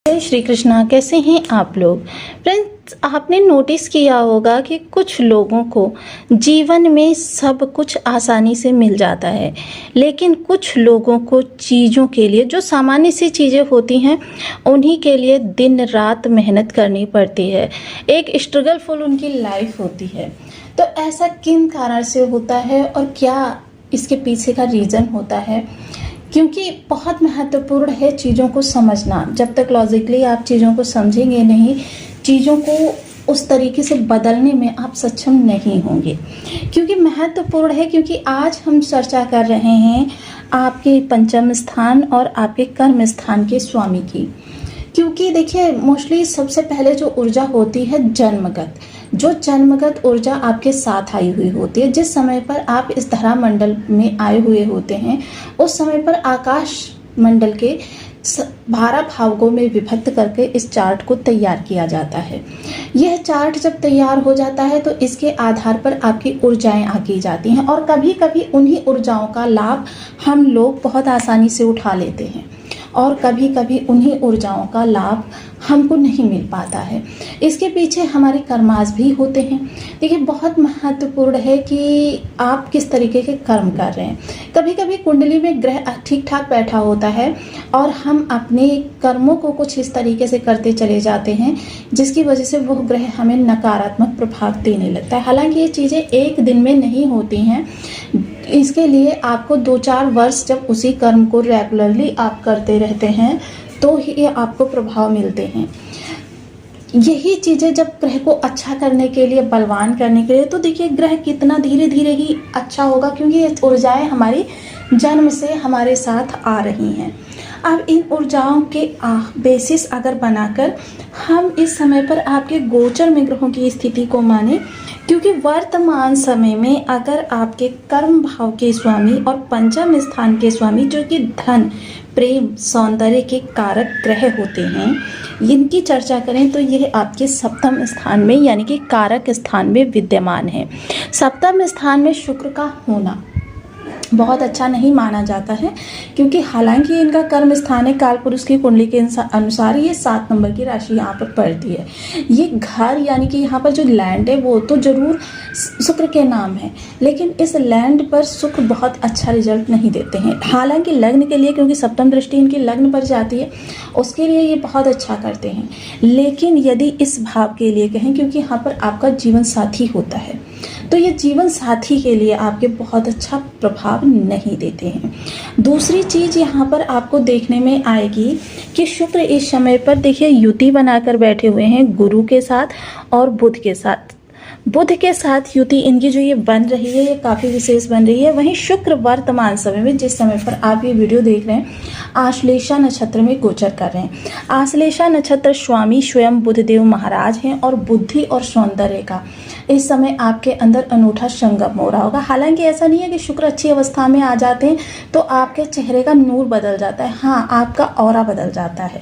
जय श्री कृष्णा। कैसे हैं आप लोग फ्रेंड्स? आपने नोटिस किया होगा कि कुछ लोगों को जीवन में सब कुछ आसानी से मिल जाता है, लेकिन कुछ लोगों को चीज़ों के लिए, जो सामान्य सी चीज़ें होती हैं, उन्हीं के लिए दिन रात मेहनत करनी पड़ती है। एक स्ट्रगलफुल उनकी लाइफ होती है। तो ऐसा किन कारण से होता है और क्या इसके पीछे का रीज़न होता है? क्योंकि बहुत महत्वपूर्ण है चीज़ों को समझना। जब तक लॉजिकली आप चीज़ों को समझेंगे नहीं, चीज़ों को उस तरीके से बदलने में आप सक्षम नहीं होंगे। क्योंकि महत्वपूर्ण है, क्योंकि आज हम चर्चा कर रहे हैं आपके पंचम स्थान और आपके कर्म स्थान के स्वामी की। क्योंकि देखिए, मोस्टली सबसे पहले जो ऊर्जा होती है जन्मगत, जो जन्मगत ऊर्जा आपके साथ आई हुई होती है, जिस समय पर आप इस धरा मंडल में आए हुए होते हैं, उस समय पर आकाश मंडल के 12 भागों में विभक्त करके इस चार्ट को तैयार किया जाता है। यह चार्ट जब तैयार हो जाता है तो इसके आधार पर आपकी ऊर्जाएं आकी जाती हैं, और कभी कभी उन्हीं ऊर्जाओं का लाभ हम लोग बहुत आसानी से उठा लेते हैं, और कभी कभी उन्हीं ऊर्जाओं का लाभ हमको नहीं मिल पाता है। इसके पीछे हमारे कर्मास भी होते हैं। देखिए, बहुत महत्वपूर्ण है कि आप किस तरीके के कर्म कर रहे हैं। कभी कभी कुंडली में ग्रह ठीक ठाक बैठा होता है और हम अपने कर्मों को कुछ इस तरीके से करते चले जाते हैं जिसकी वजह से वो ग्रह हमें नकारात्मक प्रभाव देने लगता है। हालांकि ये चीज़ें एक दिन में नहीं होती हैं। इसके लिए आपको 2-4 वर्ष जब उसी कर्म को रेगुलरली आप करते रहते हैं तो ही आपको प्रभाव मिलते हैं। यही चीज़ें जब ग्रह को अच्छा करने के लिए, बलवान करने के लिए, तो देखिए ग्रह कितना धीरे धीरे ही अच्छा होगा, क्योंकि ये ऊर्जाएं हमारी जन्म से हमारे साथ आ रही हैं। अब इन ऊर्जाओं के बेसिस अगर बनाकर हम इस समय पर आपके गोचर में ग्रहों की स्थिति को माने, क्योंकि वर्तमान समय में अगर आपके कर्म भाव के स्वामी और पंचम स्थान के स्वामी, जो कि धन, प्रेम, सौंदर्य के कारक ग्रह होते हैं, इनकी चर्चा करें तो यह आपके सप्तम स्थान में, यानी कि कारक स्थान में विद्यमान है। सप्तम स्थान में शुक्र का होना बहुत अच्छा नहीं माना जाता है, क्योंकि हालांकि इनका कर्म स्थान है, काल पुरुष की कुंडली के अनुसार ये 7 नंबर की राशि यहाँ पर पड़ती है। ये घर, यानी कि यहाँ पर जो लैंड है वो तो जरूर शुक्र के नाम है, लेकिन इस लैंड पर शुक्र बहुत अच्छा रिजल्ट नहीं देते हैं। हालांकि लग्न के लिए, क्योंकि सप्तम दृष्टि इनकी लग्न पर जाती है, उसके लिए ये बहुत अच्छा करते हैं। लेकिन यदि इस भाव के लिए कहें, क्योंकि यहाँ पर आपका जीवन साथी होता है, तो ये जीवन साथी के लिए आपके बहुत अच्छा प्रभाव नहीं देते हैं। दूसरी चीज़ यहाँ पर आपको देखने में आएगी कि शुक्र इस समय पर देखिए युति बनाकर बैठे हुए हैं गुरु के साथ और बुध के साथ। बुध के साथ युति इनकी जो ये बन रही है, ये काफ़ी विशेष बन रही है। वहीं शुक्र वर्तमान समय में, जिस समय पर आप ये वीडियो देख रहे हैं, आश्लेषा नक्षत्र में गोचर कर रहे हैं। आश्लेषा नक्षत्र स्वामी स्वयं बुधदेव महाराज हैं, और बुद्धि और सौंदर्य का इस समय आपके अंदर अनूठा संगम हो रहा होगा। हालांकि ऐसा नहीं है कि शुक्र अच्छी अवस्था में आ जाते हैं तो आपके चेहरे का नूर बदल जाता है। हाँ, आपका ऑरा बदल जाता है।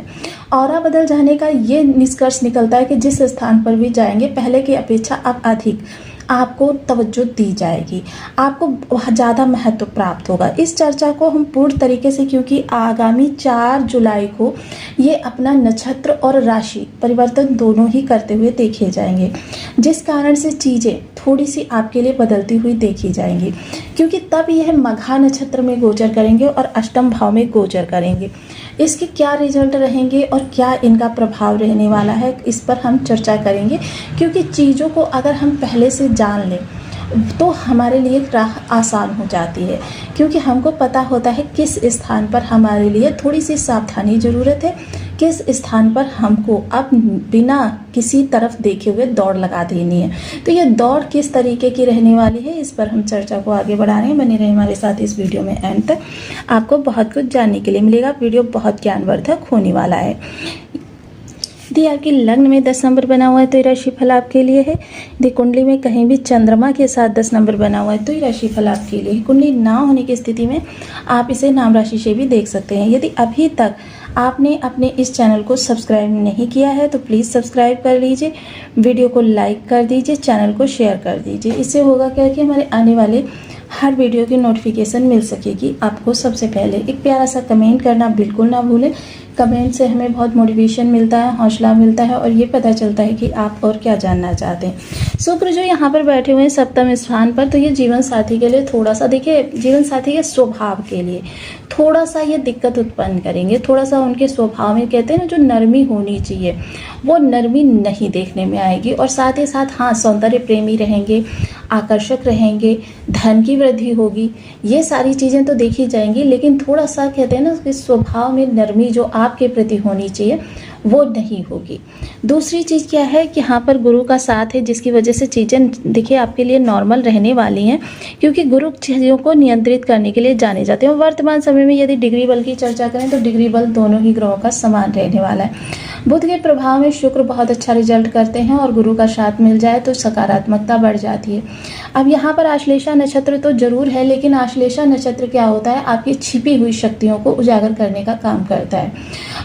ऑरा बदल जाने का ये निष्कर्ष निकलता है कि जिस स्थान पर भी जाएंगे, पहले की अपेक्षा अब अधिक आपको तवज्जो दी जाएगी, आपको बहुत ज़्यादा महत्व प्राप्त होगा। इस चर्चा को हम पूर्ण तरीके से, क्योंकि आगामी 4 जुलाई को ये अपना नक्षत्र और राशि परिवर्तन दोनों ही करते हुए देखे जाएंगे, जिस कारण से चीज़ें थोड़ी सी आपके लिए बदलती हुई देखी जाएंगी, क्योंकि तब यह मघा नक्षत्र में गोचर करेंगे और अष्टम भाव में गोचर करेंगे। इसके क्या रिजल्ट रहेंगे और क्या इनका प्रभाव रहने वाला है, इस पर हम चर्चा करेंगे। क्योंकि चीज़ों को अगर हम पहले से जान लें तो हमारे लिए राह आसान हो जाती है, क्योंकि हमको पता होता है किस स्थान पर हमारे लिए थोड़ी सी सावधानी ज़रूरत है, किस स्थान पर हमको अब बिना किसी तरफ देखे हुए दौड़ लगा देनी है। तो ये दौड़ किस तरीके की रहने वाली है, इस पर हम चर्चा को आगे बढ़ा रहे हैं। बने रहे हमारे साथ इस वीडियो में एंड तक, आपको बहुत कुछ जानने के लिए मिलेगा। वीडियो बहुत ज्ञानवर्धक होने वाला है। यदि आपकी लग्न में 10 नंबर बना हुआ है तो ये राशि फल आपके लिए है। यदि कुंडली में कहीं भी चंद्रमा के साथ 10 नंबर बना हुआ है तो ये राशि फल आपके लिए है। कुंडली ना होने की स्थिति में आप इसे नाम राशि से भी देख सकते हैं। यदि अभी तक आपने अपने इस चैनल को सब्सक्राइब नहीं किया है तो प्लीज़ सब्सक्राइब कर लीजिए, वीडियो को लाइक कर दीजिए, चैनल को शेयर कर दीजिए। इससे होगा क्या कि हमारे आने वाले हर वीडियो की नोटिफिकेशन मिल सकेगी आपको सबसे पहले। एक प्यारा सा कमेंट करना बिल्कुल ना भूलें, कमेंट से हमें बहुत मोटिवेशन मिलता है, हौसला मिलता है और ये पता चलता है कि आप और क्या जानना चाहते हैं। शुक्र जो यहाँ पर बैठे हुए हैं सप्तम स्थान पर, तो ये जीवन साथी के लिए थोड़ा सा, देखिए जीवन साथी के स्वभाव के लिए थोड़ा सा ये दिक्कत उत्पन्न करेंगे। थोड़ा सा उनके स्वभाव में, कहते हैं ना, जो नरमी होनी चाहिए वो नरमी नहीं देखने में आएगी। और साथ ही साथ हाँ, सौंदर्य प्रेमी रहेंगे, आकर्षक रहेंगे, धन की वृद्धि होगी, ये सारी चीज़ें तो देखी जाएंगी। लेकिन थोड़ा सा, कहते हैं ना, उसके स्वभाव में नरमी जो आपके प्रति होनी चाहिए वो नहीं होगी। दूसरी चीज़ क्या है कि यहाँ पर गुरु का साथ है, जिसकी वजह से चीज़ें देखिए आपके लिए नॉर्मल रहने वाली हैं, क्योंकि गुरु चीज़ों को नियंत्रित करने के लिए जाने जाते हैं। वर्तमान समय में यदि डिग्री बल की चर्चा करें तो डिग्री बल दोनों ही ग्रहों का समान रहने वाला है। बुध के प्रभाव में शुक्र बहुत अच्छा रिजल्ट करते हैं और गुरु का साथ मिल जाए तो सकारात्मकता बढ़ जाती है। अब यहाँ पर आश्लेषा नक्षत्र तो जरूर है, लेकिन आश्लेषा नक्षत्र क्या होता है, आपकी छिपी हुई शक्तियों को उजागर करने का काम करता है।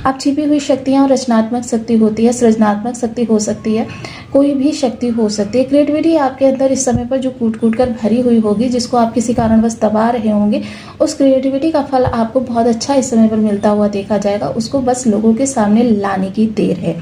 अब छिपी हुई शक्तियाँ और रचनात्मक शक्ति होती है, सृजनात्मक शक्ति हो सकती है, कोई भी शक्ति हो सकती है। क्रिएटिविटी आपके अंदर इस समय पर जो कूट कूट कर भरी हुई होगी, जिसको आप किसी कारणवश दबा रहे होंगे, उस क्रिएटिविटी का फल आपको बहुत अच्छा इस समय पर मिलता हुआ देखा जाएगा। उसको बस लोगों के सामने लाने की देर है।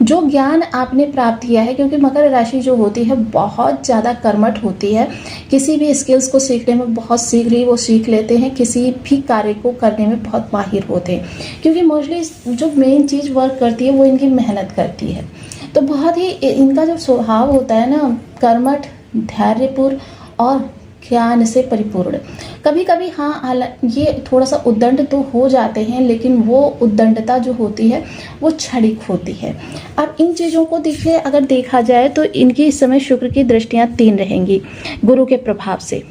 जो ज्ञान आपने प्राप्त किया है, क्योंकि मकर राशि जो होती है बहुत ज़्यादा कर्मठ होती है, किसी भी स्किल्स को सीखने में बहुत शीघ्र ही वो सीख लेते हैं, किसी भी कार्य को करने में बहुत माहिर होते हैं, क्योंकि मोस्टली जो मेन चीज़ वर्क करती है वो इनकी मेहनत करती है। तो बहुत ही इनका जो स्वभाव होता है ना, कर्मठ, धैर्यपूर्ण और ज्ञान से परिपूर्ण। कभी कभी हाँ, ये थोड़ा सा उद्दंड तो हो जाते हैं, लेकिन वो उद्दंडता जो होती है वो क्षणिक होती है। अब इन चीज़ों को देखिए, अगर देखा जाए तो इनकी इस समय शुक्र की दृष्टियाँ 3 रहेंगी गुरु के प्रभाव से,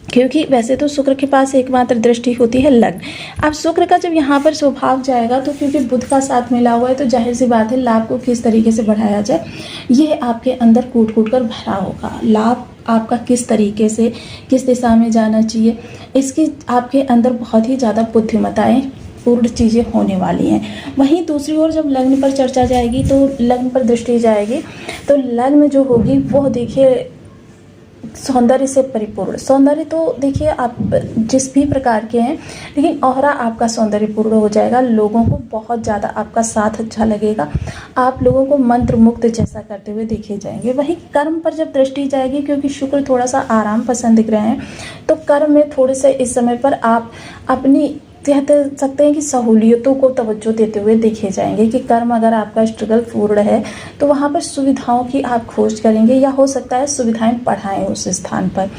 क्योंकि वैसे तो शुक्र के पास एकमात्र दृष्टि होती है लग्न। अब शुक्र का जब यहाँ पर स्वभाव जाएगा तो क्योंकि बुध का साथ मिला हुआ है, तो जाहिर सी बात है लाभ को किस तरीके से बढ़ाया जाए ये आपके अंदर कूट कूट कर भरा होगा। लाभ आपका किस तरीके से, किस दिशा में जाना चाहिए, इसकी आपके अंदर बहुत ही ज़्यादा बुद्धिमताएँ पूर्ण चीज़ें होने वाली हैं। वहीं दूसरी ओर जब लग्न पर चर्चा जाएगी, तो लग्न पर दृष्टि जाएगी, तो लग्न जो होगी वो देखिए सौंदर्य से परिपूर्ण। सौंदर्य तो देखिए आप जिस भी प्रकार के हैं, लेकिन औरा आपका सौंदर्यपूर्ण हो जाएगा। लोगों को बहुत ज़्यादा आपका साथ अच्छा लगेगा, आप लोगों को मंत्र मुक्त जैसा करते हुए देखे जाएंगे। वहीं कर्म पर जब दृष्टि जाएगी, क्योंकि शुक्र थोड़ा सा आराम पसंद दिख रहे हैं, तो कर्म में थोड़े से इस समय पर आप अपनी कह सकते हैं कि सहूलियतों को तवज्जो देते हुए देखे जाएंगे। कि कर्म अगर आपका स्ट्रगल पूर्ण है तो वहाँ पर सुविधाओं की आप खोज करेंगे, या हो सकता है सुविधाएं बढ़ाएं उस स्थान पर।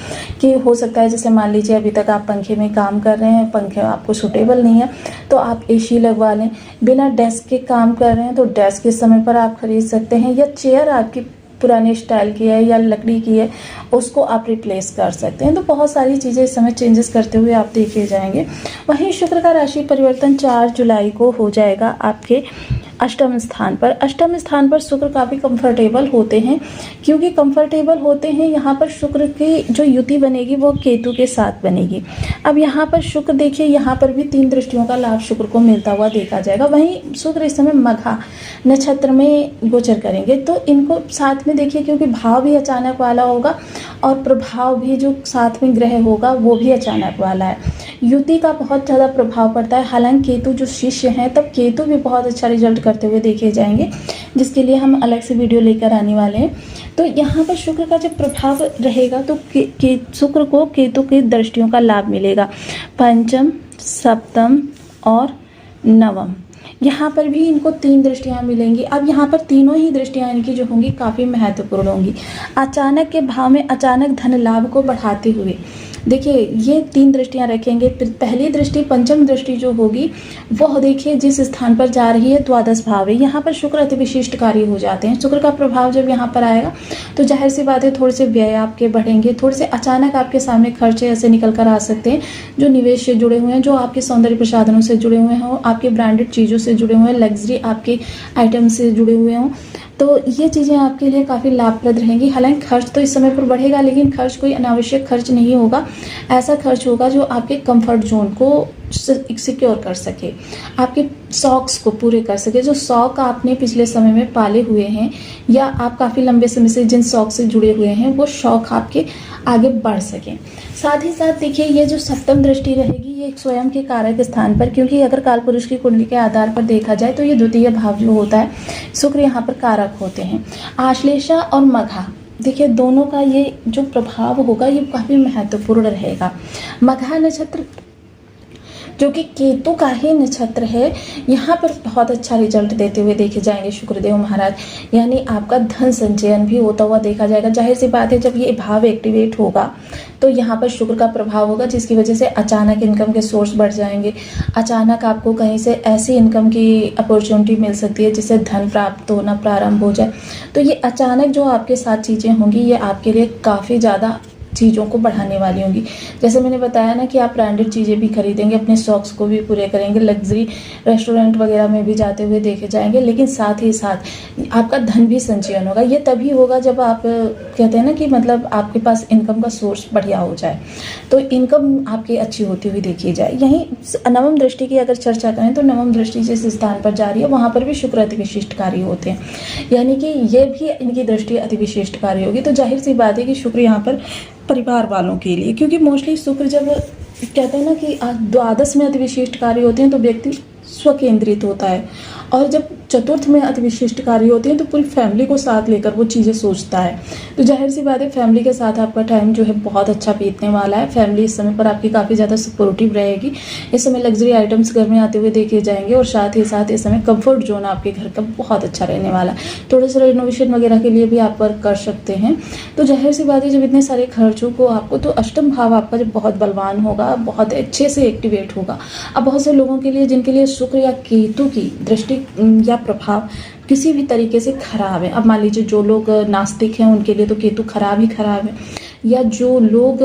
कि हो सकता है जैसे मान लीजिए अभी तक आप पंखे में काम कर रहे हैं, पंखे आपको सूटेबल नहीं है तो आप एसी लगवा लें। बिना डेस्क के काम कर रहे हैं तो डेस्क इस समय पर आप खरीद सकते हैं, या चेयर आपकी पुराने स्टाइल की है या लकड़ी की है उसको आप रिप्लेस कर सकते हैं। तो बहुत सारी चीज़ें इस समय चेंजेस करते हुए आप देखे जाएंगे। वहीं शुक्र का राशि परिवर्तन 4 जुलाई को हो जाएगा आपके अष्टम स्थान पर। अष्टम स्थान पर शुक्र काफ़ी कंफर्टेबल होते हैं, क्योंकि कंफर्टेबल होते हैं यहाँ पर शुक्र की जो युति बनेगी वो केतु के साथ बनेगी। अब यहाँ पर शुक्र देखिए, यहाँ पर भी 3 दृष्टियों का लाभ शुक्र को मिलता हुआ देखा जाएगा। वहीं शुक्र इस समय मघा नक्षत्र में गोचर करेंगे, तो इनको साथ में देखिए, क्योंकि भाव भी अचानक वाला होगा और प्रभाव भी जो साथ में ग्रह होगा वो भी अचानक वाला है। युति का बहुत ज़्यादा प्रभाव पड़ता है। हालांकि केतु जो शिष्य हैं, तब केतु भी बहुत अच्छा रिजल्ट करते हुए देखे जाएंगे, जिसके लिए हम अलग से वीडियो लेकर आने वाले हैं। तो यहाँ पर शुक्र का जब प्रभाव रहेगा तो शुक्र को केतु की दृष्टियों का लाभ मिलेगा, पंचम, सप्तम और नवम। यहाँ पर भी इनको 3 दृष्टियाँ मिलेंगी। अब यहाँ पर तीनों ही दृष्टियाँ इनकी जो होंगी काफ़ी महत्वपूर्ण होंगी। अचानक के भाव में अचानक धन लाभ को बढ़ाते हुए देखिए ये 3 दृष्टियां रखेंगे। पहली दृष्टि, पंचम दृष्टि जो होगी वह देखिए जिस स्थान पर जा रही है द्वादश भाव है, यहाँ पर शुक्र अति विशिष्टकारी हो जाते हैं। शुक्र का प्रभाव जब यहाँ पर आएगा तो जाहिर सी बात है थोड़े से व्यय आपके बढ़ेंगे, थोड़े से अचानक आपके सामने खर्चे ऐसे निकल कर आ सकते हैं जो निवेश से जुड़े हुए हैं, जो आपके सौंदर्य प्रसाधनों से जुड़े हुए हों, आपके ब्रांडेड चीज़ों से जुड़े हुए हैं, लग्जरी आपके आइटम से जुड़े हुए हों। तो ये चीज़ें आपके लिए काफ़ी लाभप्रद रहेंगी। हालांकि खर्च तो इस समय पर बढ़ेगा, लेकिन खर्च कोई अनावश्यक खर्च नहीं होगा। ऐसा खर्च होगा जो आपके कंफर्ट जोन को सिक्योर कर सके, आपके शौक़ को पूरे कर सके। जो शौक़ आपने पिछले समय में पाले हुए हैं या आप काफ़ी लंबे समय से जिन शौक़ से जुड़े हुए हैं वो शौक़ आपके आगे बढ़ सकें। साथ ही साथ देखिए ये जो सप्तम दृष्टि रहेगी ये एक स्वयं के कारक स्थान पर, क्योंकि अगर कालपुरुष की कुंडली के आधार पर देखा जाए तो ये द्वितीय भाव जो होता है, शुक्र यहाँ पर कारक होते हैं। आश्लेषा और मघा, देखिए दोनों का ये जो प्रभाव होगा ये काफ़ी महत्वपूर्ण रहेगा। मघा नक्षत्र जो कि केतु का ही नक्षत्र है, यहाँ पर बहुत अच्छा रिजल्ट देते हुए देखे जाएंगे शुक्रदेव महाराज, यानी आपका धन संचयन भी होता हुआ देखा जाएगा। जाहिर सी बात है, जब ये भाव एक्टिवेट होगा तो यहाँ पर शुक्र का प्रभाव होगा, जिसकी वजह से अचानक इनकम के सोर्स बढ़ जाएंगे। अचानक आपको कहीं से ऐसी इनकम की अपॉर्चुनिटी मिल सकती है जिससे धन प्राप्त होना प्रारंभ हो जाए। तो ये अचानक जो आपके साथ चीज़ें होंगी ये आपके लिए काफ़ी ज़्यादा चीज़ों को बढ़ाने वाली होंगी। जैसे मैंने बताया ना कि आप ब्रांडेड चीज़ें भी खरीदेंगे, अपने शौक़ को भी पूरे करेंगे, लग्जरी रेस्टोरेंट वगैरह में भी जाते हुए देखे जाएंगे, लेकिन साथ ही साथ आपका धन भी संचयन होगा। ये तभी होगा जब आप कहते हैं ना कि मतलब आपके पास इनकम का सोर्स बढ़िया हो जाए, तो इनकम आपकी अच्छी होती हुई देखी जाए। यहीं नवम दृष्टि की अगर चर्चा करें तो नवम दृष्टि जिस स्थान पर जा रही है वहाँ पर भी शुक्र अति विशिष्टकारी होते हैं, यानी कि ये भी इनकी दृष्टि अति विशिष्टकारी होगी। तो जाहिर सी बात है कि शुक्र यहाँ पर परिवार वालों के लिए, क्योंकि मोस्टली शुक्र जब कहते हैं ना कि द्वादश में अति विशिष्ट कार्य होते हैं तो व्यक्ति स्वकेंद्रित होता है, और जब चतुर्थ में अति विशिष्ट कार्य होते हैं तो पूरी फैमिली को साथ लेकर वो चीज़ें सोचता है। तो जाहिर सी बात है फैमिली के साथ आपका टाइम जो है बहुत अच्छा बीतने वाला है। फैमिली इस समय पर आपकी काफ़ी ज़्यादा सपोर्टिव रहेगी। इस समय लग्जरी आइटम्स घर में आते हुए देखे जाएंगे, और साथ ही साथ इस समय कंफर्ट जोन आपके घर का बहुत अच्छा रहने वाला है। थोड़े से रिनोवेशन वगैरह के लिए भी आप वर्क कर सकते हैं। तो जाहिर सी बात है जब इतने सारे खर्चों को आपको, तो अष्टम भाव आपका जब बहुत बलवान होगा, बहुत अच्छे से एक्टिवेट होगा। अब बहुत से लोगों के लिए जिनके लिए शुक्र या केतु की दृष्टि या प्रभाव किसी भी तरीके से खराब है, अब मान लीजिए जो लोग नास्तिक हैं उनके लिए तो केतु खराब ही खराब है, या जो लोग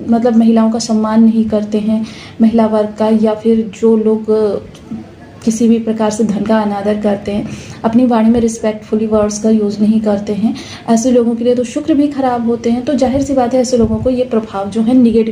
मतलब महिलाओं का सम्मान नहीं करते हैं, महिला वर्ग का, या फिर जो लोग किसी भी प्रकार से धन का अनादर करते हैं, अपनी वाणी में रिस्पेक्टफुली वर्ड्स का यूज़ नहीं करते हैं, ऐसे लोगों के लिए तो शुक्र भी खराब होते हैं। तो जाहिर सी बात है ऐसे लोगों को ये प्रभाव जो है निगेटिव